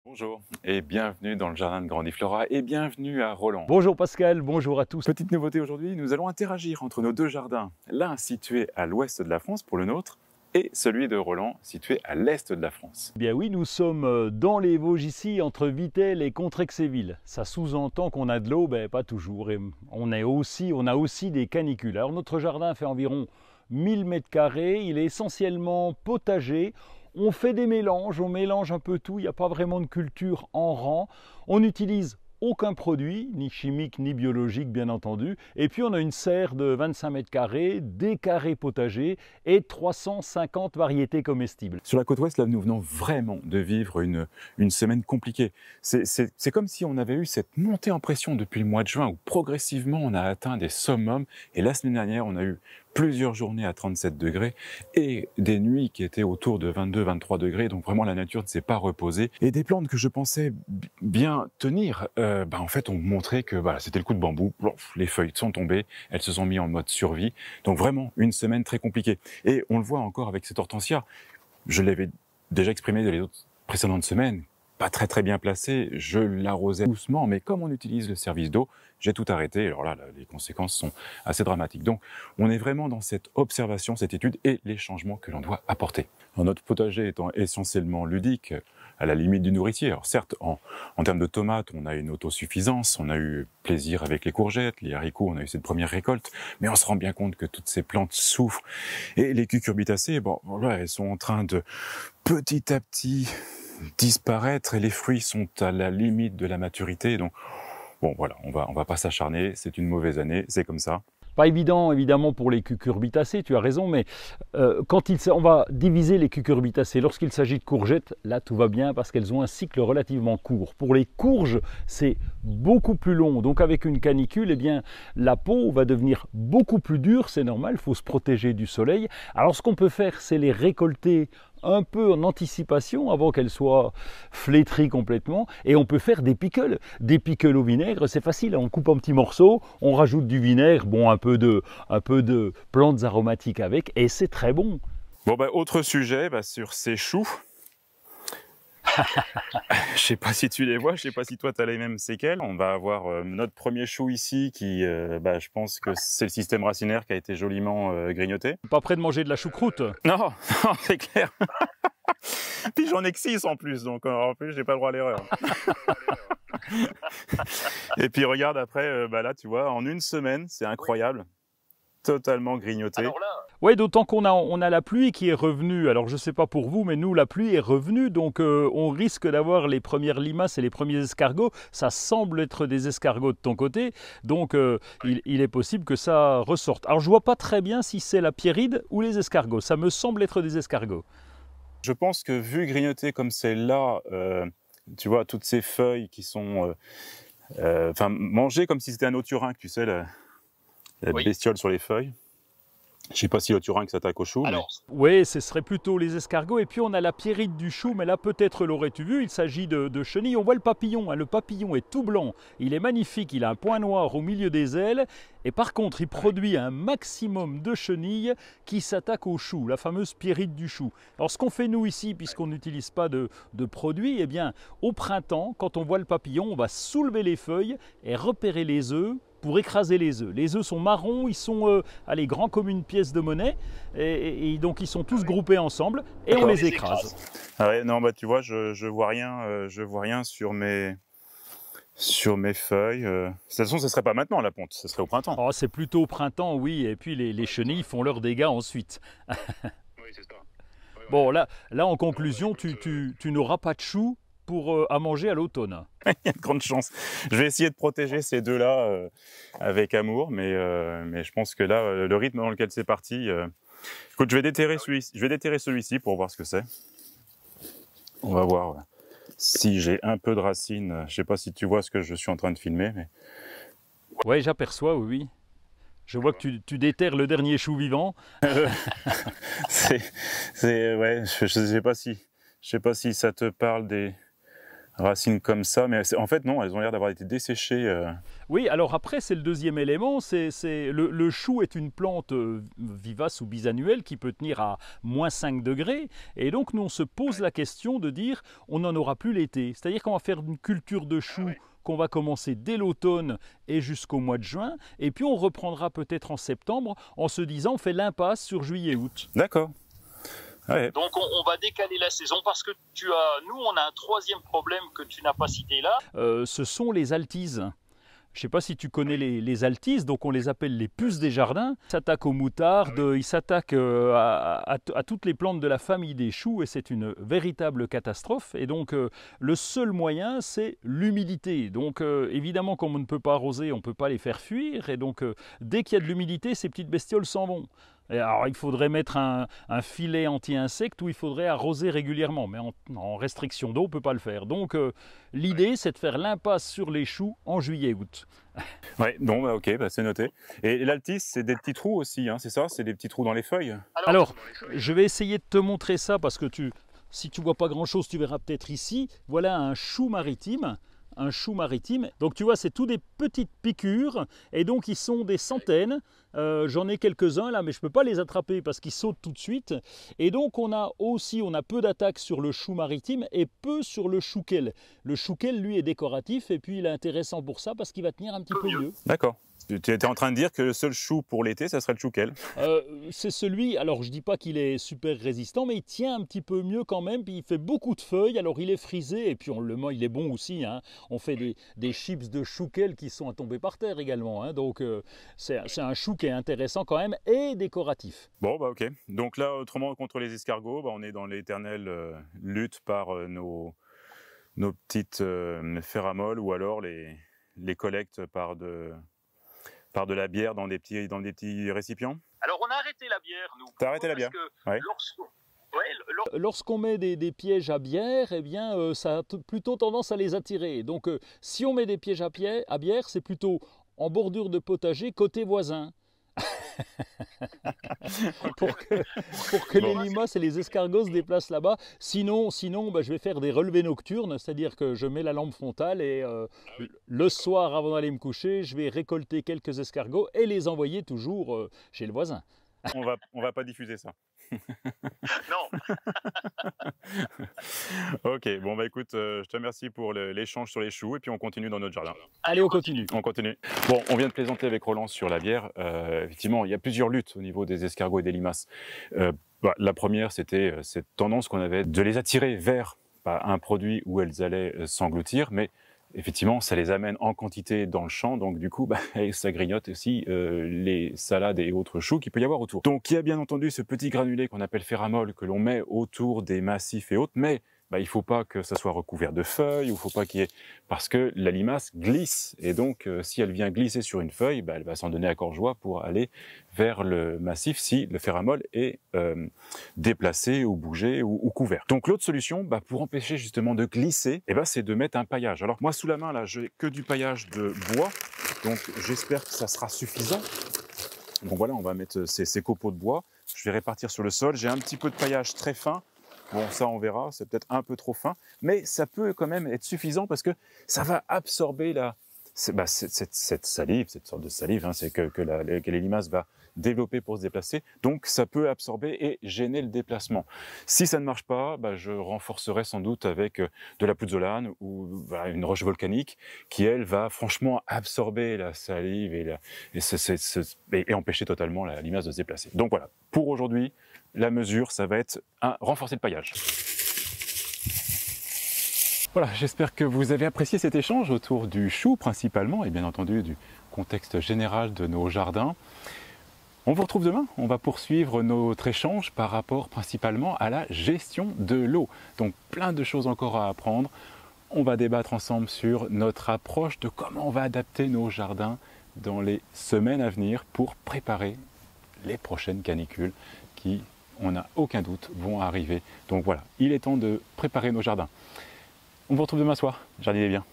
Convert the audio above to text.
Bonjour et bienvenue dans le jardin de Grandiflora et bienvenue à Roland. Bonjour Pascal, bonjour à tous. Petite nouveauté aujourd'hui, nous allons interagir entre nos deux jardins, l'un situé à l'ouest de la France pour le nôtre et celui de Roland situé à l'est de la France. Eh bien oui, nous sommes dans les Vosges ici, entre Vittel et Contrexéville. Ça sous-entend qu'on a de l'eau, pas toujours. Et on a aussi des canicules. Alors notre jardin fait environ 1000 m², il est essentiellement potager. On fait des mélanges, on mélange un peu tout, il n'y a pas vraiment de culture en rang. On utilise aucun produit, ni chimique ni biologique bien entendu. Et puis on a une serre de 25 m², des carrés potagers et 350 variétés comestibles. Sur la côte ouest, là, nous venons vraiment de vivre une semaine compliquée. C'est comme si on avait eu cette montée en pression depuis le mois de juin où progressivement on a atteint des summums. Et la semaine dernière, on a eu plusieurs journées à 37 degrés et des nuits qui étaient autour de 22-23 degrés. Donc vraiment, la nature ne s'est pas reposée. Et des plantes que je pensais bien tenir, en fait, ont montré que c'était le coup de bambou. Les feuilles sont tombées, elles se sont mises en mode survie. Donc vraiment, une semaine très compliquée. Et on le voit encore avec cette hortensia. Je l'avais déjà exprimé dans les autres précédentes semaines. Pas très bien placé, je l'arrosais doucement, mais comme on utilise le service d'eau, j'ai tout arrêté. Alors là, les conséquences sont assez dramatiques. Donc, on est vraiment dans cette observation, cette étude et les changements que l'on doit apporter. Alors, notre potager étant essentiellement ludique, à la limite du nourricier. Alors certes, en termes de tomates, on a une autosuffisance, on a eu plaisir avec les courgettes, les haricots, on a eu cette première récolte, mais on se rend bien compte que toutes ces plantes souffrent. Et les cucurbitacées, elles sont en train de petit à petit disparaître et les fruits sont à la limite de la maturité. Donc, on va pas s'acharner, c'est une mauvaise année, c'est comme ça. Pas évident évidemment pour les cucurbitacées, tu as raison, mais on va diviser les cucurbitacées. Lorsqu'il s'agit de courgettes, là tout va bien parce qu'elles ont un cycle relativement court. Pour les courges, c'est beaucoup plus long. Donc avec une canicule, la peau va devenir beaucoup plus dure, c'est normal, il faut se protéger du soleil. Alors ce qu'on peut faire, c'est les récolter un peu en anticipation avant qu'elles soient flétries complètement, et on peut faire des pickles au vinaigre. C'est facile, on coupe en petits morceaux, on rajoute du vinaigre, un peu de plantes aromatiques avec, et c'est très bon. Autre sujet sur ces choux. Je sais pas si tu les vois, je sais pas si toi tu as les mêmes séquelles. On va avoir notre premier chou ici qui, je pense que c'est le système racinaire qui a été joliment grignoté. Pas près de manger de la choucroute. Non, c'est clair. Puis j'en ai que 6 en plus, donc en plus j'ai pas le droit à l'erreur. Et puis regarde après, là tu vois, en une semaine, c'est incroyable, totalement grignoté. Oui, d'autant qu'on a la pluie qui est revenue. Alors je ne sais pas pour vous, mais nous la pluie est revenue, donc on risque d'avoir les premières limaces et les premiers escargots. Ça semble être des escargots de ton côté, donc il est possible que ça ressorte. Alors je vois pas très bien si c'est la pierride ou les escargots. Ça me semble être des escargots. Je pense que vu grignoter comme c'est là, tu vois, toutes ces feuilles qui sont mangées comme si c'était un oturinque, tu sais, la bestiole sur les feuilles. Je ne sais pas si l'oturinque s'attaque au chou. Oui, ce serait plutôt les escargots. Et puis on a la pierride du chou, mais là peut-être l'aurais-tu vu, il s'agit de chenilles. On voit le papillon, le papillon est tout blanc, il est magnifique, il a un point noir au milieu des ailes. Et par contre, il produit un maximum de chenilles qui s'attaquent au chou, la fameuse pierride du chou. Alors ce qu'on fait nous ici, puisqu'on n'utilise pas de produits, au printemps, quand on voit le papillon, on va soulever les feuilles et repérer les œufs pour écraser les œufs. Les œufs sont marrons, ils sont grands comme une pièce de monnaie, et donc ils sont tous groupés ensemble et on les écrase. Ah ouais, non, tu vois, je vois rien sur mes feuilles. De toute façon, ce serait pas maintenant la ponte, ce serait au printemps. Oh, c'est plutôt au printemps, oui, et puis les chenilles font leurs dégâts ensuite. Oui, c'est ça. Bon, là en conclusion, tu n'auras pas de choux à manger à l'automne. Il y a de grandes chances. Je vais essayer de protéger ces deux-là avec amour, mais je pense que là, le rythme dans lequel c'est parti... Écoute, je vais déterrer celui-ci pour voir ce que c'est. On va voir si j'ai un peu de racines. Je sais pas si tu vois ce que je suis en train de filmer. Mais... Oui, j'aperçois, oui. Je vois que tu déterres le dernier chou vivant. Ouais, je sais pas si ça te parle des... racines comme ça, mais en fait non, elles ont l'air d'avoir été desséchées. Oui, alors après, c'est le deuxième élément. Le chou est une plante vivace ou bisannuelle qui peut tenir à -5 degrés. Et donc, nous, on se pose la question de dire on n'en aura plus l'été. C'est-à-dire qu'on va faire une culture de chou qu'on va commencer dès l'automne et jusqu'au mois de juin. Et puis, on reprendra peut-être en septembre en se disant on fait l'impasse sur juillet-août. D'accord. Ouais. Donc on va décaler la saison parce que nous on a un troisième problème que tu n'as pas cité là. Ce sont les altises. Je ne sais pas si tu connais les altises, donc on les appelle les puces des jardins. Ils s'attaquent aux moutardes, ils s'attaquent à toutes les plantes de la famille des choux et c'est une véritable catastrophe. Et donc le seul moyen, c'est l'humidité. Donc évidemment, comme on ne peut pas arroser, on ne peut pas les faire fuir. Et donc dès qu'il y a de l'humidité, ces petites bestioles s'en vont. Et alors il faudrait mettre un filet anti-insectes ou il faudrait arroser régulièrement. Mais en restriction d'eau, on ne peut pas le faire. Donc l'idée, c'est de faire l'impasse sur les choux en juillet-août. Ouais, bon, bah, ok, bah, c'est noté. Et l'altis, c'est des petits trous aussi, hein, c'est ça? C'est des petits trous dans les feuilles? Alors, je vais essayer de te montrer ça parce que si tu vois pas grand-chose, tu verras peut-être ici. Voilà un chou maritime. Un chou maritime. Donc tu vois, c'est tout des petites piqûres et donc ils sont des centaines. J'en ai quelques-uns là, mais je ne peux pas les attraper parce qu'ils sautent tout de suite. Et donc on a peu d'attaques sur le chou maritime et peu sur le chouquel. Le chouquel, lui, est décoratif et puis il est intéressant pour ça parce qu'il va tenir un petit peu mieux. D'accord. Tu étais en train de dire que le seul chou pour l'été, ça serait le chouquel. C'est celui, alors je dis pas qu'il est super résistant, mais il tient un petit peu mieux quand même, puis il fait beaucoup de feuilles, alors il est frisé, et puis on le mange, il est bon aussi, hein. On fait des chips de chouquel qui sont à tomber par terre également, hein. Donc c'est un chou qui est intéressant quand même, et décoratif. Bon, bah ok. Donc là, autrement, contre les escargots, bah, on est dans l'éternelle lutte par nos petites ferramoles, ou alors les collectes par de la bière dans des petits récipients? Alors on a arrêté la bière, nous. T'as arrêté la bière? Que Lorsqu'on met des pièges à bière, eh bien, ça a plutôt tendance à les attirer. Donc si on met des pièges à bière, c'est plutôt en bordure de potager côté voisin. pour que les limaces et les escargots se déplacent là-bas. Sinon bah, je vais faire des relevés nocturnes, c'est-à-dire que je mets la lampe frontale et le soir, avant d'aller me coucher, je vais récolter quelques escargots et les envoyer toujours chez le voisin. On va pas diffuser ça. Non. Ok, bon bah écoute, je te remercie pour l'échange sur les choux et puis on continue dans notre jardin. Allez, on continue. On continue. Bon, on vient de plaisanter avec Roland sur la bière. Effectivement, il y a plusieurs luttes au niveau des escargots et des limaces. La première, c'était cette tendance qu'on avait de les attirer vers un produit où elles allaient s'engloutir, mais effectivement, ça les amène en quantité dans le champ, donc du coup, ça grignote aussi les salades et autres choux qu'il peut y avoir autour. Donc il y a bien entendu ce petit granulé qu'on appelle ferramol que l'on met autour des massifs et autres, mais il faut pas que ça soit recouvert de feuilles, ou faut pas qu'il y ait... parce que la limace glisse, et donc si elle vient glisser sur une feuille, elle va s'en donner à cœur joie pour aller vers le massif si le ferramol est déplacé ou bougé ou couvert. Donc l'autre solution, pour empêcher justement de glisser, c'est de mettre un paillage. Alors moi sous la main là, j'ai que du paillage de bois, donc j'espère que ça sera suffisant. Donc voilà, on va mettre ces copeaux de bois, je vais répartir sur le sol, j'ai un petit peu de paillage très fin. Bon, ça on verra, c'est peut-être un peu trop fin, mais ça peut quand même être suffisant parce que ça va absorber cette salive, cette sorte de salive, hein, c'est que les limaces va développer pour se déplacer, donc ça peut absorber et gêner le déplacement. Si ça ne marche pas, je renforcerai sans doute avec de la pouzzolane ou une roche volcanique qui, elle, va franchement absorber la salive et empêcher totalement la limace de se déplacer. Donc voilà, pour aujourd'hui, la mesure, ça va être renforcer le paillage. Voilà, j'espère que vous avez apprécié cet échange autour du chou principalement et bien entendu du contexte général de nos jardins. On vous retrouve demain, on va poursuivre notre échange par rapport principalement à la gestion de l'eau. Donc plein de choses encore à apprendre. On va débattre ensemble sur notre approche de comment on va adapter nos jardins dans les semaines à venir pour préparer les prochaines canicules qui, on n'a aucun doute, vont arriver. Donc voilà, il est temps de préparer nos jardins. On vous retrouve demain soir, jardinez bien.